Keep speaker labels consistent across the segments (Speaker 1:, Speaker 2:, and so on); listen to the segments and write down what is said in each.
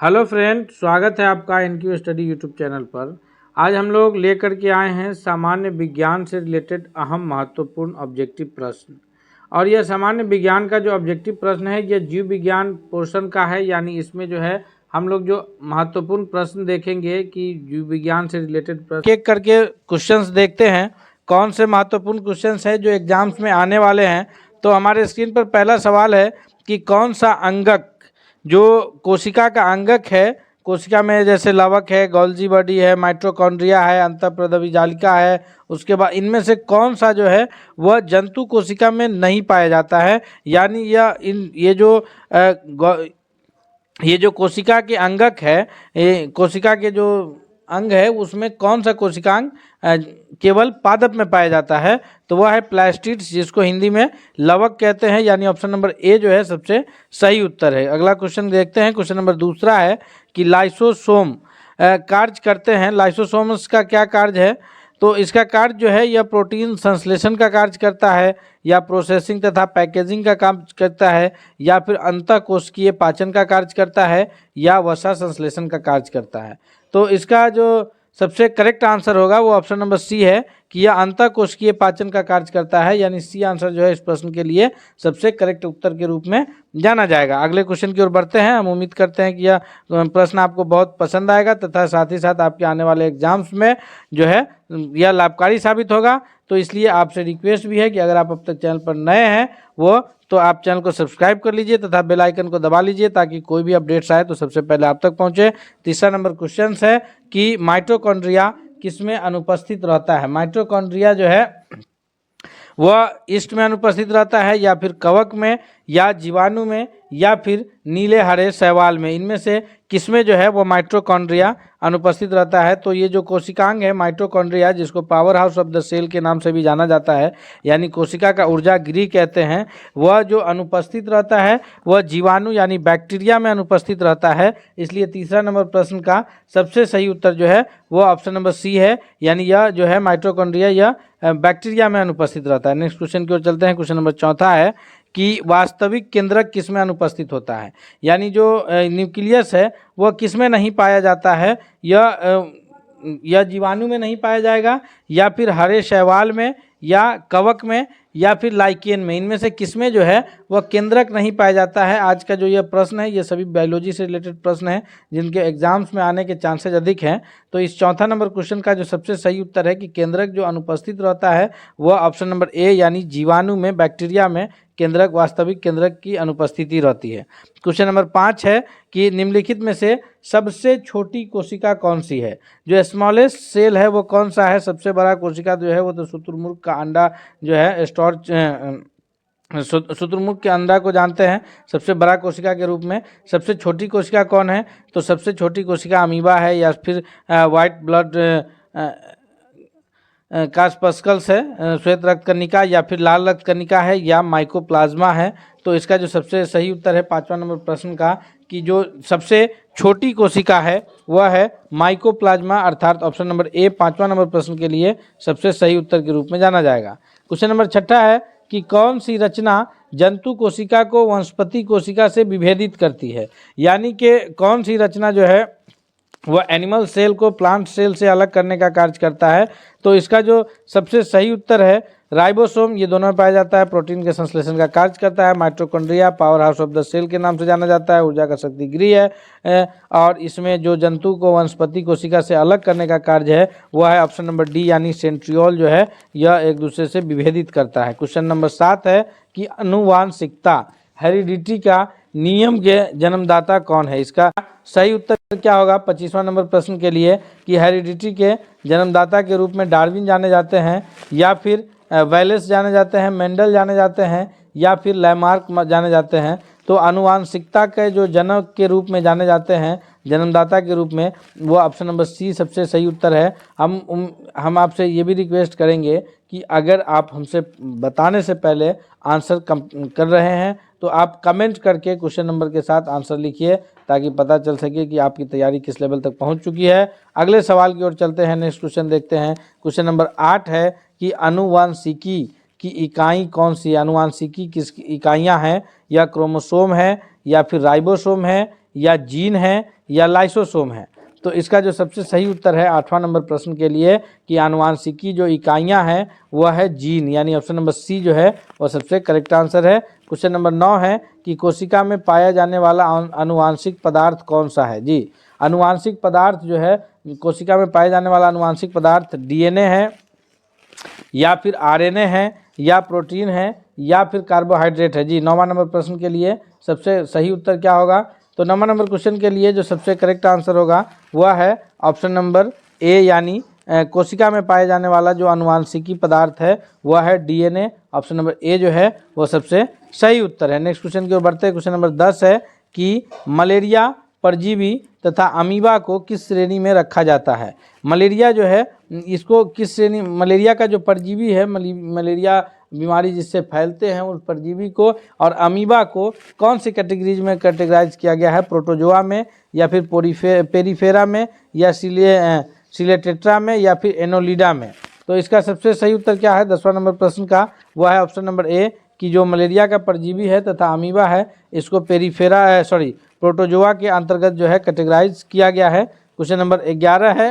Speaker 1: Hello friend, स्वागत है आपका इनक्यू स्टडी यूट्यूब चैनल पर। आज हम लोग लेकर के आए हैं सामान्य विज्ञान से रिलेटेड अहम महत्वपूर्ण ऑब्जेक्टिव प्रश्न। और यह सामान्य विज्ञान का जो ऑब्जेक्टिव प्रश्न है यह जीव विज्ञान पोर्शन का है, यानी इसमें जो है हम लोग जो महत्वपूर्ण प्रश्न देखेंगे कि जीव विज्ञान से रिलेटेड प्रश्न एक करके क्वेश्चंस देखते हैं कौन से महत्वपूर्ण क्वेश्चंस है जो एग्जाम्स में आने वाले हैं। तो हमारे स्क्रीन पर पहला सवाल है कि कौन सा अंगक जो कोशिका का अंगक है, कोशिका में जैसे लवक है, गोल्जी बॉडी है, माइटोकॉन्ड्रिया है, अंतःप्रद्रवी जालिका है, उसके बाद इनमें से कौन सा जो है वह जंतु कोशिका में नहीं पाया जाता है। यानी ये जो कोशिका के अंगक है, ये कोशिका के जो अंग है उसमें कौन सा कोशिकांग केवल पादप में पाया जाता है, तो वह है प्लास्टिड्स, जिसको हिंदी में लवक कहते हैं। यानी ऑप्शन नंबर ए जो है सबसे सही उत्तर है। अगला क्वेश्चन देखते हैं। क्वेश्चन नंबर दूसरा है कि लाइसोसोम कार्य करते हैं। लाइसोसोम्स का क्या कार्य है? तो इसका कार्य जो है यह प्रोटीन संश्लेषण का कार्य करता है, या प्रोसेसिंग तथा पैकेजिंग का काम करता है, या फिर अंतःकोशिकीय पाचन का कार्य करता है, या वसा संश्लेषण का कार्य करता है। तो इसका जो सबसे करेक्ट आंसर होगा वो ऑप्शन नंबर सी है कि यह अंतःकोशिकीय पाचन का कार्य करता है। यानी सी आंसर जो है इस प्रश्न के लिए सबसे करेक्ट उत्तर के रूप में जाना जाएगा। अगले क्वेश्चन की ओर बढ़ते हैं। हम उम्मीद करते हैं कि यह प्रश्न आपको बहुत पसंद आएगा तथा साथ ही साथ आपके आने वाले एग्जाम्स में जो है यह लाभकारी साबित होगा। तो इसलिए आपसे रिक्वेस्ट भी है कि अगर आप अब तक चैनल पर नए हैं तो आप चैनल को सब्सक्राइब कर लीजिए तथा बेल आइकन को दबा लीजिए ताकि कोई भी अपडेट्स आए तो सबसे पहले आप तक पहुंचे। तीसरा नंबर क्वेश्चन है कि माइटोकॉन्ड्रिया किसमें अनुपस्थित रहता है। माइटोकॉन्ड्रिया जो है वह ईस्ट में अनुपस्थित रहता है, या फिर कवक में, या जीवाणु में, या फिर नीले हरे शैवाल में। इनमें से किसमें जो है वो माइटोकॉन्ड्रिया अनुपस्थित रहता है। तो ये जो कोशिकांग है माइटोकॉन्ड्रिया, जिसको power house of the cell के नाम से भी जाना जाता है, यानी कोशिका का ऊर्जा गृह कहते हैं, वह जो अनुपस्थित रहता है वह जीवाणु यानी बैक्टीरिया में अनुपस्थित रहता है। इसलिए तीसरा नंबर प्रश्न का सबसे सही उत्तर जो है वह ऑप्शन नंबर सी है। यानी यह जो है माइटोकॉन्ड्रिया यह बैक्टीरिया में अनुपस्थित रहता है। नेक्स्ट क्वेश्चन की ओर चलते हैं। क्वेश्चन नंबर चौथा है कि वास्तविक केंद्रक किसमें अनुपस्थित होता है। यानी जो न्यूक्लियस है वह किसमें नहीं पाया जाता है। यह जीवाणु में नहीं पाया जाएगा, या फिर हरे शैवाल में, या कवक में, या फिर लाइकेन में। इनमें से किसमें जो है वह केंद्रक नहीं पाया जाता है। आज का जो यह प्रश्न है ये सभी बायोलॉजी से रिलेटेड प्रश्न है जिनके एग्जाम्स में आने के चांसेस अधिक हैं। तो इस चौथा नंबर क्वेश्चन का जो सबसे सही उत्तर है कि केंद्रक जो अनुपस्थित रहता है वह ऑप्शन नंबर ए यानी जीवाणु में, बैक्टीरिया में केंद्रक, वास्तविक केंद्रक की अनुपस्थिति रहती है। क्वेश्चन नंबर 5 है कि निम्नलिखित में से सबसे छोटी कोशिका कौन सी है। जो स्मॉलेस्ट सेल है वो कौन सा है। सबसे बड़ा कोशिका जो है वो तो शुतुरमुर्ग का अंडा जो है शुतुरमुर्ग के अंडा को जानते हैं सबसे बड़ा कोशिका के रूप में। सबसे छोटी कोशिका कौन है? तो सबसे छोटी कोशिका अमीबा है, या फिर वाइट ब्लड कास्पस्कल्स है, श्वेत रक्त कनिका, या फिर लाल रक्त कनिका है, या माइकोप्लाज्मा है। तो इसका जो सबसे सही उत्तर है पांचवा नंबर प्रश्न का कि जो सबसे छोटी कोशिका है वह है माइकोप्लाज्मा, अर्थात ऑप्शन नंबर ए पांचवा नंबर प्रश्न के लिए सबसे सही उत्तर के रूप में जाना जाएगा। क्वेश्चन नंबर छठा है कि कौन सी रचना जंतु कोशिका को वनस्पति कोशिका से विभेदित करती है। यानी कि कौन सी रचना जो है वह एनिमल सेल को प्लांट सेल से अलग करने का कार्य करता है। तो इसका जो सबसे सही उत्तर है राइबोसोम, ये दोनों में पाया जाता है, प्रोटीन के संश्लेषण का कार्य करता है। Mitochondria power house of the cell के नाम से जाना जाता है, ऊर्जा का शक्ति गृह है, और इसमें जो जंतु को वनस्पति कोशिका से अलग करने का कार्य है वह है ऑप्शन नंबर डी यानी सेंट्रियोल जो है यह एक दूसरे से विभेदित करता है। क्वेश्चन नंबर 7 है कि अनुवांशिकता हेरिडिटी का नियम के जन्मदाता कौन है। इसका सही उत्तर क्या होगा 25वां नंबर प्रश्न के लिए कि हेरिडिटी के जन्मदाता के रूप में डार्विन जाने जाते हैं, या फिर वैलेस जाने जाते हैं, मेंडल जाने जाते हैं, या फिर लैमार्क जाने जाते हैं। तो आनुवांशिकता के जो जनक के रूप में जाने जाते हैं, जन्मदाता के रूप में, वो ऑप्शन नंबर सी सबसे सही उत्तर है। हम आपसे ये भी रिक्वेस्ट करेंगे कि अगर आप हमसे बताने से पहले आंसर कर रहे हैं तो आप कमेंट करके क्वेश्चन नंबर के साथ आंसर लिखिए ताकि पता चल सके कि आपकी तैयारी किस लेवल तक पहुंच चुकी है। अगले सवाल की ओर चलते हैं। नेक्स्ट क्वेश्चन देखते हैं। क्वेश्चन नंबर 8 है कि आनुवांशिकी की इकाई कौन सी है। आनुवांशिकी किस इकाइयाँ हैं? या क्रोमोसोम है, या फिर राइबोसोम है, या जीन है या लाइसोसोम है। तो इसका जो सबसे सही उत्तर है 8वां नंबर प्रश्न के लिए कि आनुवांशिकी जो इकाइयां हैं वह है जीन, यानी ऑप्शन नंबर सी जो है वह सबसे करेक्ट आंसर है। क्वेश्चन नंबर 9 है कि कोशिका में पाया जाने वाला आनुवांशिक पदार्थ कौन सा है। जी, आनुवांशिक पदार्थ जो है कोशिका में पाए जाने वाला आनुवांशिक पदार्थ डीएनए है या फिर आरएनए है या प्रोटीन है या फिर कार्बोहाइड्रेट है। जी, 9वां नंबर प्रश्न के लिए सबसे सही उत्तर क्या होगा? तो 9वां नंबर क्वेश्चन के लिए जो सबसे करेक्ट आंसर होगा वह है ऑप्शन नंबर ए, यानी कोशिका में पाए जाने वाला जो आनुवांशिकी पदार्थ है वह है डीएनए। ऑप्शन नंबर ए जो है वह सबसे सही उत्तर है। नेक्स्ट क्वेश्चन की ओर बढ़ते हैं। क्वेश्चन नंबर 10 है कि मलेरिया परजीवी तथा अमीबा को किस श्रेणी में रखा जाता है। मलेरिया जो है इसको किस श्रेणी, मलेरिया का जो परजीवी है, मलेरिया बीमारी जिससे फैलते हैं उस परजीवी को और अमीबा को कौन सी कैटेगरीज में कैटेगराइज किया गया है? प्रोटोजोआ में या फिर पेरीफेरा में या सिलेटेट्रा में या फिर एनोलिडा में। तो इसका सबसे सही उत्तर क्या है 10वां नंबर प्रश्न का? वह है ऑप्शन नंबर ए कि जो मलेरिया का परजीवी है तथा अमीबा है इसको प्रोटोजोआ के अंतर्गत जो है कैटेगराइज किया गया है। क्वेश्चन नंबर 11 है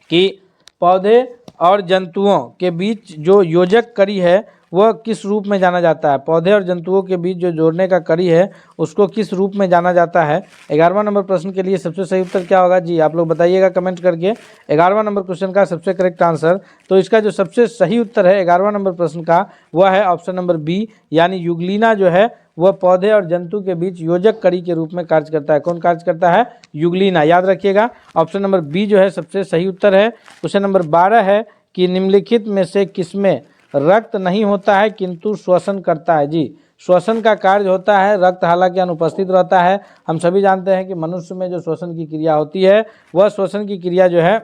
Speaker 1: कि पौधे और जंतुओं के बीच जो योजक कड़ी है वह किस रूप में जाना जाता है। पौधे और जंतुओं के बीच जो जोड़ने का कड़ी है उसको किस रूप में जाना जाता है। 11वां नंबर प्रश्न के लिए सबसे सही उत्तर क्या होगा? जी, आप लोग बताइएगा कमेंट करके 11वां नंबर क्वेश्चन का सबसे करेक्ट आंसर। तो इसका जो सबसे सही उत्तर है 11वां नंबर प्रश्न का वह है ऑप्शन नंबर बी, यानी युगलीना जो है वह पौधे और जंतु के बीच योजक कड़ी के रूप में कार्य करता है। कौन कार्य करता है? युगलीना। याद रखिएगा ऑप्शन नंबर बी जो है सबसे सही उत्तर है। क्वेश्चन नंबर 12 है कि निम्नलिखित में से किसमें रक्त नहीं होता है किंतु श्वसन करता है। जी, श्वसन का कार्य होता है, रक्त हालांकि अनुपस्थित रहता है। हम सभी जानते हैं कि मनुष्य में जो श्वसन की क्रिया होती है वह श्वसन की क्रिया जो है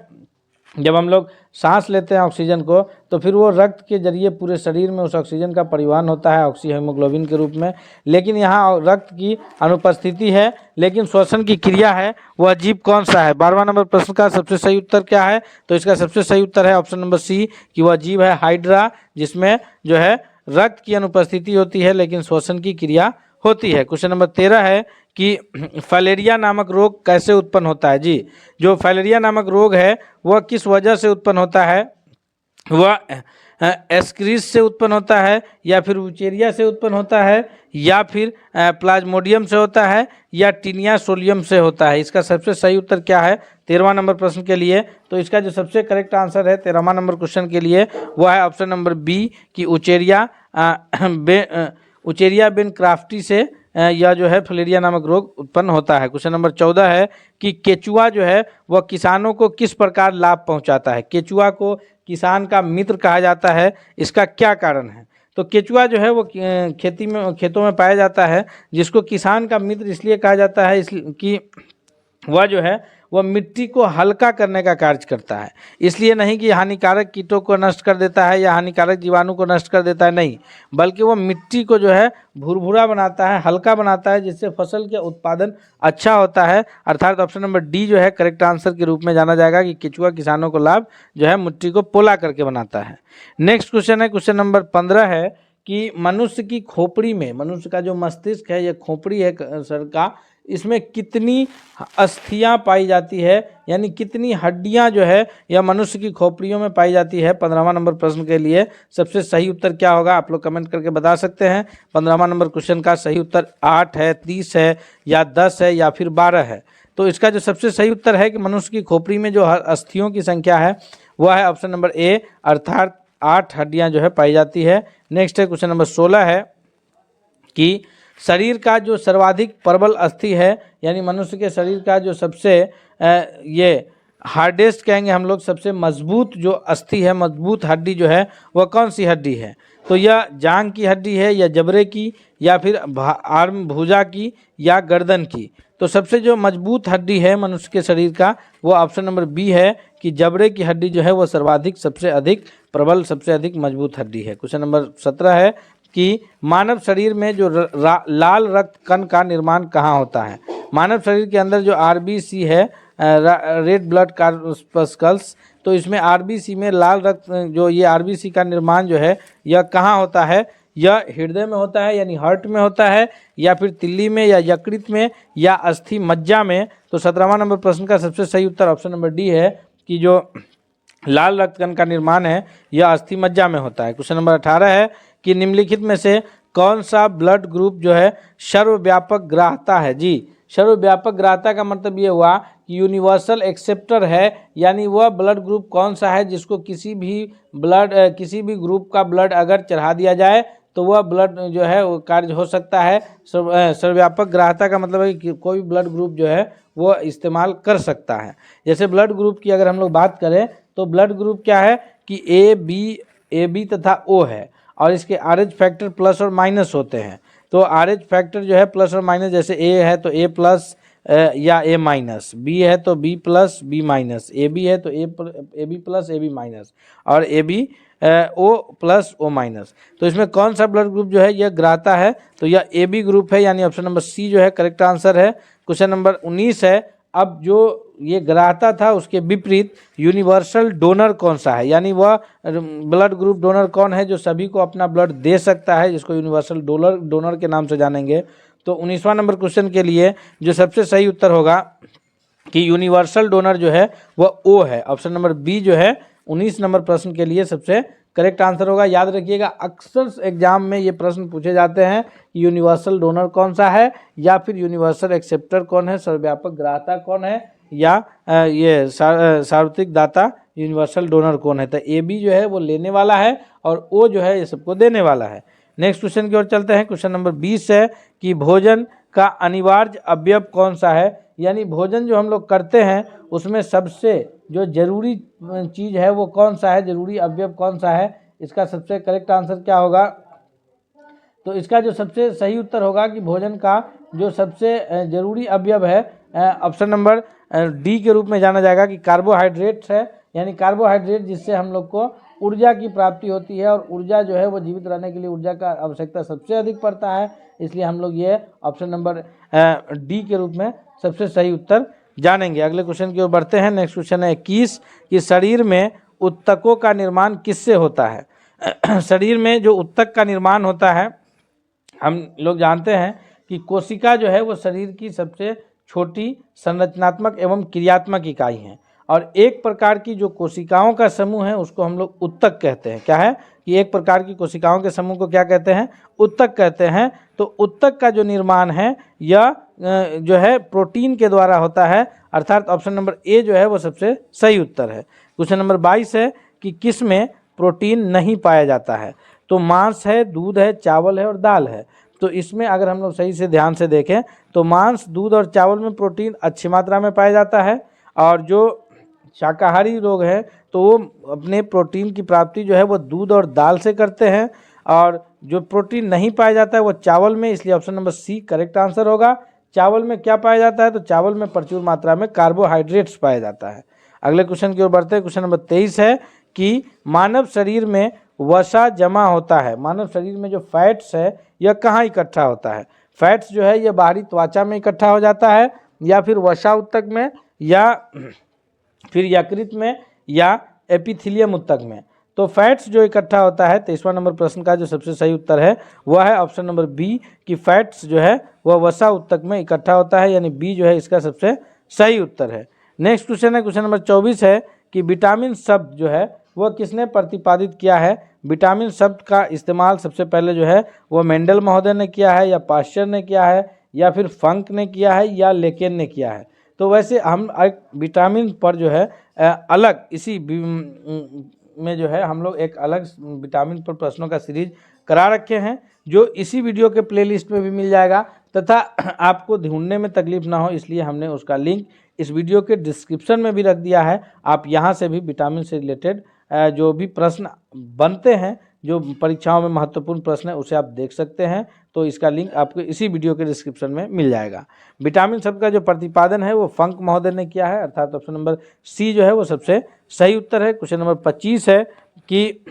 Speaker 1: जब हम लोग सांस लेते हैं ऑक्सीजन को तो फिर वो रक्त के जरिए पूरे शरीर में उस ऑक्सीजन का परिवहन होता है ऑक्सी हीमोग्लोबिन के रूप में। लेकिन यहाँ रक्त की अनुपस्थिति है लेकिन श्वसन की क्रिया है, वह जीव कौन सा है? 12वां नंबर प्रश्न का सबसे सही उत्तर क्या है? तो इसका सबसे सही उत्तर है ऑप्शन नंबर सी कि वह जीव है हाइड्रा, जिसमें जो है रक्त की अनुपस्थिति होती है लेकिन श्वसन की क्रिया होती है। क्वेश्चन नंबर 13 है कि फाइलेरिया नामक रोग कैसे उत्पन्न होता है। जी, जो फाइलेरिया नामक रोग है वह किस वजह से उत्पन्न होता है? वह एस्क्रिस से उत्पन्न होता है या फिर वुचेरिया से उत्पन्न होता है या फिर प्लाज्मोडियम से होता है या टीनिया सोलियम से होता है। इसका सबसे सही उत्तर क्या है 13वां नंबर प्रश्न के लिए? तो इसका जो सबसे करेक्ट आंसर है 13वां नंबर क्वेश्चन के लिए वह है ऑप्शन नंबर बी कि उचेरिया बेन क्राफ्टी से यह जो है फाइलेरिया नामक रोग उत्पन्न होता है। क्वेश्चन नंबर 14 है कि केचुआ जो है वह किसानों को किस प्रकार लाभ पहुंचाता है। केचुआ को किसान का मित्र कहा जाता है, इसका क्या कारण है? तो केचुआ जो है वो खेतों में पाया जाता है, जिसको किसान का मित्र इसलिए कहा जाता है कि वह जो है वह मिट्टी को हल्का करने का कार्य करता है। इसलिए नहीं कि हानिकारक कीटों को नष्ट कर देता है या हानिकारक जीवाणु को नष्ट कर देता है, नहीं, बल्कि वह मिट्टी को जो है भुरभुरा बनाता है, हल्का बनाता है, जिससे फसल के उत्पादन अच्छा होता है। अर्थात ऑप्शन नंबर डी जो है करेक्ट आंसर के रूप में जाना जाएगा कि केचुआ किसानों को लाभ जो है मिट्टी को पोला करके बनाता है। नेक्स्ट क्वेश्चन है क्वेश्चन नंबर 15 है कि मनुष्य की खोपड़ी में, मनुष्य का जो मस्तिष्क है या खोपड़ी है सर का, इसमें कितनी अस्थियां पाई जाती है, यानी कितनी हड्डियां जो है यह मनुष्य की खोपड़ियों में पाई जाती है। 15वां नंबर प्रश्न के लिए सबसे सही उत्तर क्या होगा? आप लोग कमेंट करके बता सकते हैं। 15वां नंबर क्वेश्चन का सही उत्तर 8 है, 30 है या 10 है या फिर 12 है। तो इसका जो सबसे सही उत्तर है कि मनुष्य की खोपड़ी में जो अस्थियों की संख्या है वह है ऑप्शन नंबर ए, अर्थात 8 हड्डियां जो है पाई जाती है। नेक्स्ट है क्वेश्चन नंबर 16 है कि शरीर का जो सर्वाधिक प्रबल अस्थि है, यानी मनुष्य के शरीर का जो सबसे ये हार्डेस्ट कहेंगे हम लोग, सबसे मजबूत जो अस्थि है, मजबूत हड्डी जो है वह कौन सी हड्डी है? तो यह जांग की हड्डी है या जबड़े की या फिर आर्म भुजा की या गर्दन की? तो सबसे जो मजबूत हड्डी है मनुष्य के शरीर का वो ऑप्शन नंबर बी है कि जबड़े की हड्डी जो है वो सर्वाधिक सबसे अधिक प्रबल सबसे अधिक मजबूत हड्डी है। क्वेश्चन नंबर 17 है कि मानव शरीर में जो लाल रक्त कण का निर्माण कहाँ होता है? मानव शरीर के अंदर जो आरबीसी है, रेड ब्लड कॉर्पस्कल्स, तो इसमें आरबीसी में लाल रक्त जो ये आरबीसी का निर्माण जो है यह कहाँ होता है? यह हृदय में होता है यानी हार्ट में होता है, या फिर तिल्ली में, या यकृत में, या अस्थि मज्जा में। तो 17वां नंबर प्रश्न का सबसे सही उत्तर ऑप्शन नंबर डी है कि जो लाल रक्त कण का निर्माण है यह अस्थि मज्जा में होता है। क्वेश्चन नंबर 18 है कि निम्नलिखित में से कौन सा ब्लड ग्रुप जो है सर्वव्यापक ग्राहता है। जी, सर्वव्यापक ग्राहता का मतलब ये हुआ कि यूनिवर्सल एक्सेप्टर है, यानी वह ब्लड ग्रुप कौन सा है जिसको किसी भी ग्रुप का ब्लड अगर चढ़ा दिया जाए तो वह ब्लड जो है वो कार्य हो सकता है। सर्वव्यापक ग्राहता का मतलब है कि कोई भी ब्लड ग्रुप जो है वो इस्तेमाल कर सकता है। जैसे ब्लड ग्रुप की अगर हम लोग बात करें तो ब्लड ग्रुप क्या है कि ए बी तथा ओ है, और इसके RH फैक्टर प्लस और माइनस होते हैं। तो RH फैक्टर जो है प्लस और माइनस, जैसे ए है तो ए प्लस या ए माइनस, बी है तो B plus B minus, A B है तो A B plus A B minus, और A B O plus O minus. तो इसमें कौन सा ब्लड ग्रुप जो है यह ग्राहता है, तो यह ए बी ग्रुप है, यानी ऑप्शन नंबर सी जो है करेक्ट आंसर है। क्वेश्चन नंबर 19 है, अब जो ये ग्राहता था उसके विपरीत यूनिवर्सल डोनर कौन सा है, यानी वह ब्लड ग्रुप डोनर कौन है जो सभी को अपना ब्लड दे सकता है, जिसको यूनिवर्सल डोनर के नाम से जानेंगे। तो 19वां नंबर क्वेश्चन के लिए जो सबसे सही उत्तर होगा कि यूनिवर्सल डोनर जो है वह ओ है। ऑप्शन नंबर बी जो है 19 नंबर प्रश्न के लिए सबसे करेक्ट आंसर होगा। याद रखिएगा, अक्सर एग्जाम में ये प्रश्न पूछे जाते हैं कि यूनिवर्सल डोनर कौन सा है, या फिर यूनिवर्सल एक्सेप्टर कौन है, सर्वव्यापक ग्राहता कौन है, या ये सार्वत्रिक दाता यूनिवर्सल डोनर कौन है। तो ए बी जो है वो लेने वाला है और ओ जो है ये सबको देने वाला है। नेक्स्ट क्वेश्चन की ओर चलते हैं। क्वेश्चन नंबर 20 है कि भोजन का अनिवार्य अवयव कौन सा है, यानी भोजन जो हम लोग करते हैं उसमें सबसे जो जरूरी चीज़ है वो कौन सा है, जरूरी अवयव कौन सा है। इसका सबसे करेक्ट आंसर क्या होगा, तो इसका जो सबसे सही उत्तर होगा कि भोजन का जो सबसे जरूरी अवयव है ऑप्शन नंबर डी के रूप में जाना जाएगा कि कार्बोहाइड्रेट्स है, यानी कार्बोहाइड्रेट जिससे हम लोग को ऊर्जा की प्राप्ति होती है, और ऊर्जा जो है वो जीवित रहने के लिए ऊर्जा का आवश्यकता सबसे अधिक पड़ता है, इसलिए हम लोग ये ऑप्शन नंबर डी के रूप में सबसे सही उत्तर जानेंगे। अगले क्वेश्चन की ओर बढ़ते हैं। नेक्स्ट क्वेश्चन है 21 कि शरीर में उत्तकों का निर्माण किससे होता है। शरीर में जो उत्तक का निर्माण होता है, हम लोग जानते हैं कि कोशिका जो है वो शरीर की सबसे छोटी संरचनात्मक एवं क्रियात्मक इकाई है, और एक प्रकार की जो कोशिकाओं का समूह है उसको हम लोग उत्तक कहते हैं। क्या है कि एक प्रकार की कोशिकाओं के समूह को क्या कहते हैं, उत्तक कहते हैं। तो उत्तक का जो निर्माण है यह जो है प्रोटीन के द्वारा होता है, अर्थात ऑप्शन नंबर ए जो है वो सबसे सही उत्तर है। क्वेश्चन नंबर 22 है कि किस में प्रोटीन नहीं पाया जाता है, तो मांस है, दूध है, चावल है और दाल है। तो इसमें अगर हम लोग सही से ध्यान से देखें तो मांस, दूध और चावल में प्रोटीन अच्छी मात्रा में पाया जाता है, और जो शाकाहारी लोग हैं तो वो अपने प्रोटीन की प्राप्ति जो है वो दूध और दाल से करते हैं, और जो प्रोटीन नहीं पाया जाता है वो चावल में, इसलिए option number C correct answer होगा। चावल में क्या पाया जाता है, तो चावल में प्रचुर मात्रा में कार्बोहाइड्रेट्स पाया जाता है। अगले क्वेश्चन की ओर बढ़ते हैं। क्वेश्चन नंबर 23 है कि मानव शरीर में वसा जमा होता है, मानव शरीर में जो फैट्स है यह कहाँ इकट्ठा होता है। फैट्स जो है यह बाहरी त्वचा में इकट्ठा हो जाता है, या फिर वसा उत्तक में, या फिर यकृत में, या एपिथेलियम उत्तक में। तो फैट्स जो इकट्ठा होता है, 23वां नंबर प्रश्न का जो सबसे सही उत्तर है वह है ऑप्शन नंबर बी कि फैट्स जो है वह वसा उत्तक में इकट्ठा होता है, यानी बी जो है इसका सबसे सही उत्तर है। नेक्स्ट क्वेश्चन है, क्वेश्चन नंबर 24 है कि विटामिन शब्द जो है वह किसने प्रतिपादित किया है। विटामिन शब्द का इस्तेमाल सबसे पहले जो है वह मेंडल महोदय ने किया है, या पाश्चर ने किया है, या फिर फंक ने किया है, या लेकेन ने किया है। तो वैसे हम एक विटामिन पर जो है अलग इसी में जो है हम लोग एक अलग विटामिन पर प्रश्नों का सीरीज करा रखे हैं, जो इसी वीडियो के प्लेलिस्ट में भी मिल जाएगा, तथा आपको ढूंढने में तकलीफ ना हो इसलिए हमने उसका लिंक इस वीडियो के डिस्क्रिप्शन में भी रख दिया है। आप यहां से भी विटामिन से रिलेटेड जो भी प्रश्न बनते हैं, जो परीक्षाओं में महत्वपूर्ण प्रश्न है, उसे आप देख सकते हैं। तो इसका लिंक आपको इसी वीडियो के डिस्क्रिप्शन में मिल जाएगा। विटामिन शब्द का जो प्रतिपादन है वो फंक महोदय ने किया है, अर्थात ऑप्शन नंबर सी जो है वो सबसे सही उत्तर है। क्वेश्चन नंबर 25 है कि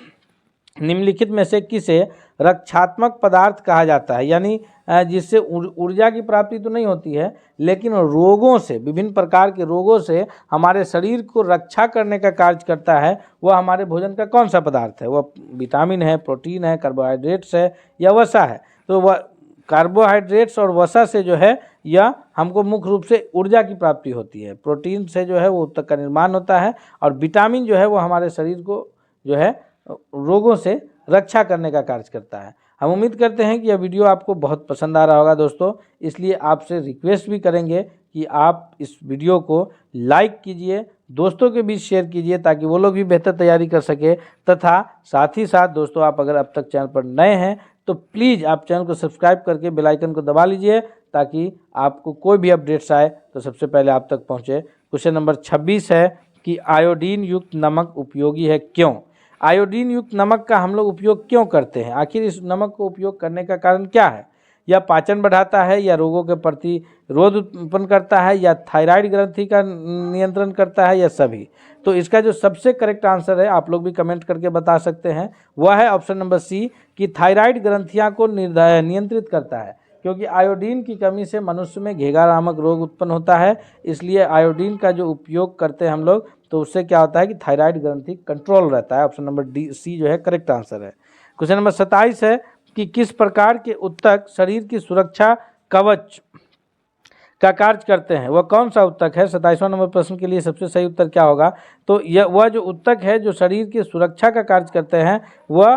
Speaker 1: निम्नलिखित में से किसे रक्षात्मक पदार्थ कहा जाता है, यानी जिससे ऊर्जा की प्राप्ति तो नहीं होती है लेकिन रोगों से, विभिन्न प्रकार के रोगों से हमारे शरीर को रक्षा करने का कार्य करता है, वह हमारे भोजन का कौन सा पदार्थ है? वह विटामिन है, प्रोटीन है, कार्बोहाइड्रेट्स है या वसा है? तो वह कार्बोहाइड्रेट्स और वसा से जो है यह हमको मुख्य रूप से ऊर्जा की प्राप्ति होती है। प्रोटीन से जो है वो ऊतक का निर्माण होता है और विटामिन जो है वो हमारे शरीर को जो है रोगों से रक्षा करने का कार्य करता है। हम उम्मीद करते हैं कि यह वीडियो आपको बहुत पसंद आ रहा होगा दोस्तों, इसलिए आपसे रिक्वेस्ट भी करेंगे कि आप इस वीडियो को लाइक कीजिए, दोस्तों के बीच शेयर कीजिए ताकि वो लोग भी बेहतर तैयारी कर सके, तथा साथ ही साथ दोस्तों आप अगर अब तक चैनल पर नए हैं तो प्लीज़ आप चैनल को सब्सक्राइब करके बेल आइकन को दबा लीजिए ताकि आपको कोई भी अपडेट्स आए तो सबसे पहले आप तक पहुँचे। क्वेश्चन नंबर 26 है कि आयोडीन युक्त नमक उपयोगी है क्यों? आयोडीन युक्त नमक का हम लोग उपयोग क्यों करते हैं? आखिर इस नमक को उपयोग करने का कारण क्या है? यह पाचन बढ़ाता है या रोगों के प्रतिरोध उत्पन्न करता है या थायराइड ग्रंथि का नियंत्रण करता है या सभी? तो इसका जो सबसे करेक्ट आंसर है, आप लोग भी कमेंट करके बता सकते हैं, वह है ऑप्शन नंबर सी कि थायराइड ग्रंथियाँ को नियंत्रित करता है, क्योंकि आयोडीन की कमी से मनुष्य में घेगा नामक रोग उत्पन्न होता है। इसलिए आयोडीन का जो उपयोग करते हैं हम लोग, तो उससे क्या होता है कि थायराइड ग्रंथि कंट्रोल रहता है। ऑप्शन नंबर डी सी जो है करेक्ट आंसर है। क्वेश्चन नंबर 27 है कि किस प्रकार के ऊतक शरीर की सुरक्षा कवच का कार्य करते हैं? वह कौन सा ऊतक है? 27वां नंबर प्रश्न के लिए सबसे सही उत्तर क्या होगा? तो यह वह जो ऊतक है जो शरीर की सुरक्षा का कार्य करते हैं वह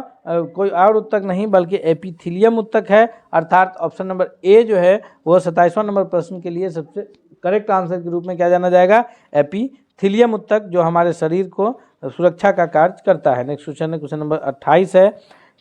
Speaker 1: कोई और ऊतक नहीं बल्कि एपिथीलियम ऊतक है। अर्थात ऑप्शन नंबर ए जो है वह 27वां नंबर प्रश्न के लिए सबसे करेक्ट आंसर के रूप में क्या जाना जाएगा? एपिथीलियम ऊतक, जो हमारे शरीर को सुरक्षा का कार्य करता है। नेक्स्ट क्वेश्चन है क्वेश्चन नंबर 28 है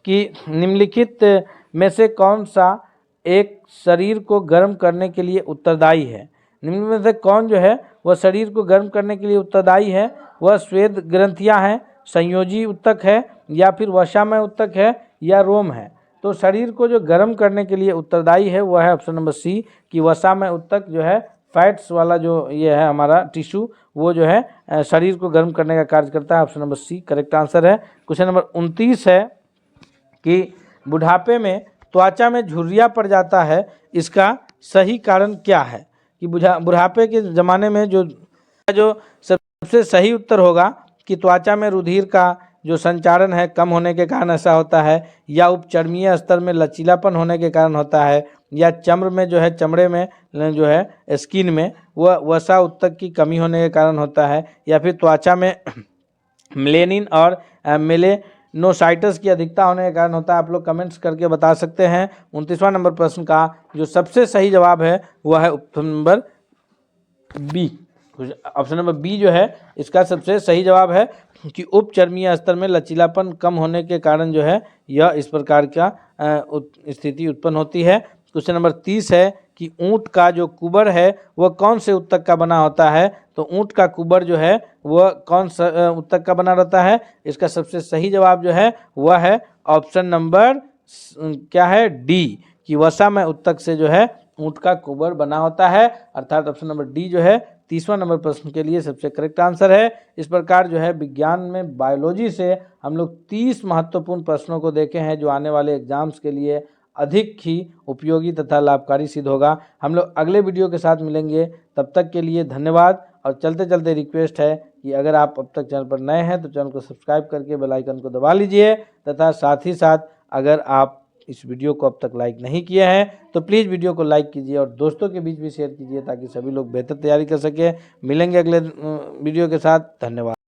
Speaker 1: कि निम्नलिखित में से कौन सा एक शरीर को गर्म करने के लिए उत्तरदायी है? निम्न में से कौन जो है वह शरीर को गर्म करने के लिए उत्तरदायी है? वह श्वेत ग्रंथियां हैं, संयोजी ऊतक है या फिर वसामय ऊतक है या रोम है? तो शरीर को जो गर्म करने के लिए उत्तरदायी है वह है ऑप्शन नंबर सी कि वसामय ऊतक जो है, फैट्स वाला जो ये है हमारा टिश्यू, वो जो है शरीर को गर्म करने का कार्य करता है। Option number C correct answer है। क्वेश्चन नंबर 29 है कि बुढ़ापे में त्वचा में झुर्रियाँ पड़ जाता है, इसका सही कारण क्या है? कि बुढ़ापे के ज़माने में जो सबसे सही उत्तर होगा कि त्वचा में रुधिर का जो संचारण है कम होने के कारण ऐसा होता है, या उपचर्मीय स्तर में लचीलापन होने के कारण होता है, या चमड़ में जो है, चमड़े में जो है, स्किन में वह वसा ऊतक की कमी होने के कारण होता है, या फिर त्वचा में मेलेनिन और मेलेनोसाइट्स की अधिकता होने के कारण होता है। आप लोग कमेंट्स करके बता सकते हैं। 29वां नंबर प्रश्न का जो सबसे सही जवाब है वह है option number B. Option number B जो है इसका सबसे सही जवाब है कि उपचर्मीय स्तर में लचीलापन कम होने के कारण जो है यह इस प्रकार का स्थिति उत्पन्न होती है। क्वेश्चन नंबर 30 है कि ऊंट का जो कुबर है वह कौन से ऊतक का बना होता है? तो ऊंट का कुबर जो है वह कौन सा ऊतक का बना रहता है? इसका सबसे सही जवाब जो है वह है ऑप्शन नंबर क्या है? डी, कि वसामय ऊतक से जो है ऊंट का कुबर बना होता है। अर्थात ऑप्शन नंबर डी जो है 30वां नंबर प्रश्न के लिए सबसे करेक्ट आंसर है। इस प्रकार जो है विज्ञान में बायोलॉजी से हम लोग 30 महत्वपूर्ण प्रश्नों को देखे हैं जो आने वाले एग्जाम्स के लिए अधिक ही उपयोगी तथा लाभकारी सिद्ध होगा। हम लोग अगले वीडियो के साथ मिलेंगे, तब तक के लिए धन्यवाद। और चलते चलते रिक्वेस्ट है कि अगर आप अब तक चैनल पर नए हैं तो चैनल को सब्सक्राइब करके बेल आइकन को दबा लीजिए, तथा साथ ही साथ अगर आप इस वीडियो को अब तक लाइक नहीं किए हैं तो प्लीज़ वीडियो को लाइक कीजिए और दोस्तों के बीच भी शेयर कीजिए ताकि सभी लोग बेहतर तैयारी कर सकें। मिलेंगे अगले वीडियो के साथ। धन्यवाद।